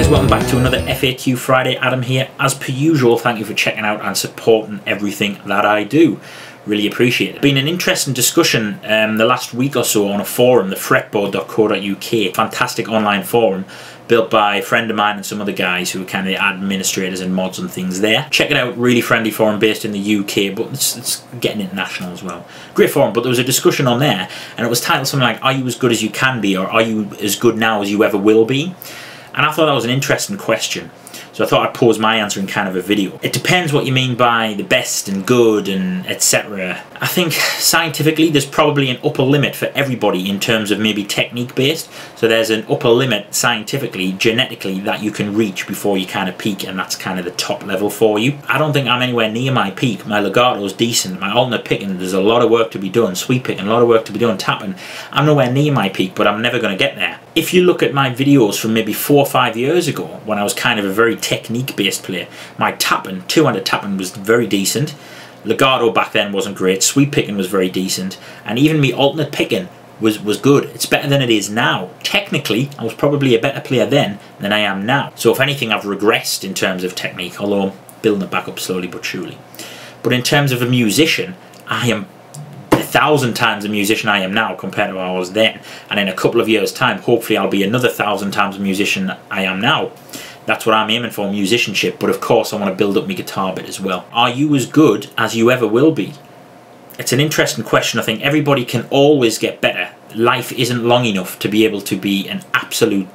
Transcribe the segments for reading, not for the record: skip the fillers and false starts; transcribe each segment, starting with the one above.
guys, welcome back to another FAQ Friday. Adam here. As per usual, thank you for checking out and supporting everything that I do. Really appreciate it. It's been an interesting discussion the last week or so on a forum, the fretboard.co.uk. Fantastic online forum built by a friend of mine and some other guys who are kind of the administrators and mods and things there. Check it out, really friendly forum based in the UK, but it's getting international as well. Great forum, but there was a discussion on there and it was titled something like, are you as good as you can be, or are you as good now as you ever will be? And I thought that was an interesting question. So I thought I'd pose my answer in kind of a video. It depends what you mean by the best and good and etc. I think scientifically there's probably an upper limit for everybody in terms of maybe technique based. So there's an upper limit scientifically, genetically, that you can reach before you kind of peak, and that's kind of the top level for you. I don't think I'm anywhere near my peak. My legato's decent, my alternate picking, there's a lot of work to be done, sweep picking, a lot of work to be done, tapping. I'm nowhere near my peak, but I'm never going to get there. If you look at my videos from maybe 4 or 5 years ago, when I was kind of a very technique based player, my tapping, two-handed tapping was very decent. Legato back then wasn't great, sweep picking was very decent, and even me alternate picking was good. It's better than it is now. Technically, I was probably a better player then than I am now. So if anything, I've regressed in terms of technique, although I'm building it back up slowly but surely. But in terms of a musician, I am 1,000 times the musician I am now compared to what I was then, and in a couple of years time hopefully I'll be another 1,000 times the musician I am now. That's what I'm aiming for, musicianship, but of course I want to build up my guitar bit as well. Are you as good as you ever will be? It's an interesting question. I think everybody can always get better. Life isn't long enough to be able to be an absolute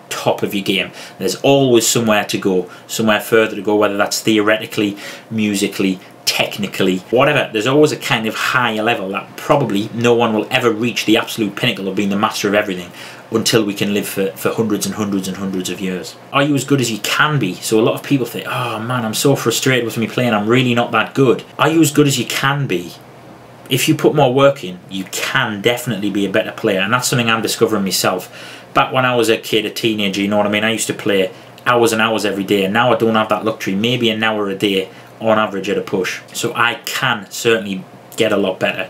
top of your game. There's always somewhere to go, somewhere further to go, whether that's theoretically, musically, technically, whatever. There's always a kind of higher level that probably no one will ever reach, the absolute pinnacle of being the master of everything, until we can live for hundreds and hundreds and hundreds of years. Are you as good as you can be? So a lot of people think, oh man, I'm so frustrated with me playing, I'm really not that good. Are you as good as you can be? If you put more work in, you can definitely be a better player, and that's something I'm discovering myself. Back when I was a kid, a teenager, you know what I mean, I used to play hours and hours every day, and now I don't have that luxury. Maybe an hour a day on average at a push. So I can certainly get a lot better.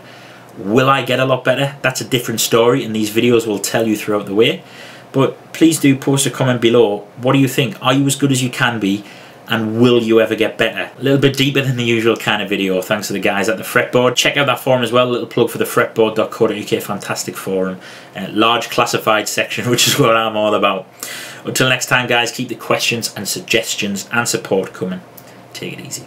Will I get a lot better? That's a different story, and these videos will tell you throughout the way. But please do post a comment below. What do you think? Are you as good as you can be? And will you ever get better? A little bit deeper than the usual kind of video, thanks to the guys at the Fretboard. Check out that forum as well, a little plug for the fretboard.co.uk, fantastic forum. Large classified section, which is what I'm all about. Until next time guys, keep the questions and suggestions and support coming. Take it easy.